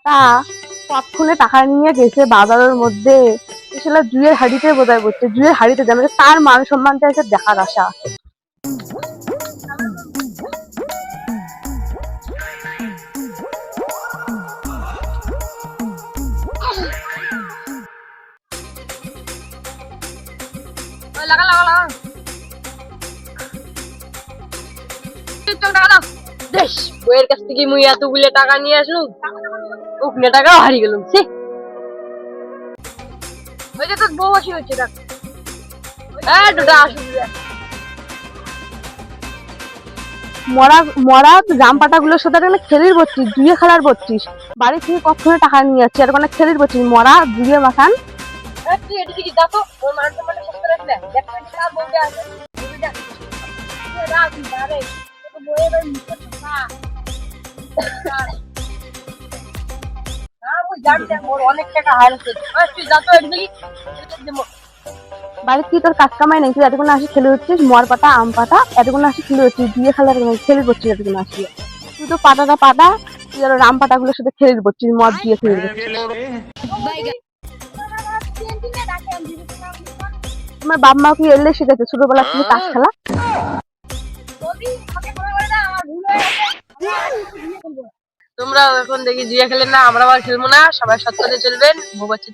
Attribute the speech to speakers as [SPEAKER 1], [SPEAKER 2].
[SPEAKER 1] তা কক্ষণে টাকা নিয়ে গেছে বাজারের মধ্যে, এসে জুয়ের হাড়িতে বোধহয় করছে, জুয়ের হাড়িতে যাবে তার মান সম্মানটা এসে দেখার আশা। লাগা লাগা লাগা টাকা দাও। বেশ, বইয়ের কাছ থেকে মুই এতগুলো টাকা নিয়ে আসলুম, ওখানে টাকাও হারিয়ে গেলুম। ওই যে তোর বউ আসি হচ্ছে, দেখ মরা মরা জাম পাতা গুলোর সাথে খেলির বলছিস, জুয়ে খেলার বলছিস, বাড়ি থেকে কখনো টাকা নিয়ে যাচ্ছি আর ওখানে খেলির বলছিস, মরা জুয়ে মাখান। অনেক টাকা হারিয়েছে, তুই যা তো একদিকে বাড়ির কি তোর কাজ কামাই নাই? তুই এতক্ষণ আসি খেলে হচ্ছিস মর পাতা আম পাতা, এতক্ষণ আসি খেলে হচ্ছিস দিয়ে খেলার খেলে করছিস, এতক্ষণ আসি তুই তো পাতাটা পাতা, তুই আর রাম পাতা গুলোর সাথে খেলে করছিস, মদ দিয়ে খেলে করছিস। তোমার বাপ মা কি এলে শিখেছে ছোটবেলা থেকে তাস খেলা? তোমরা এখন দেখি জুয়া খেলেন না, আমরা আবার খেলবো না, সবাই সৎ পথে চলবেন, বউ বাচ্চা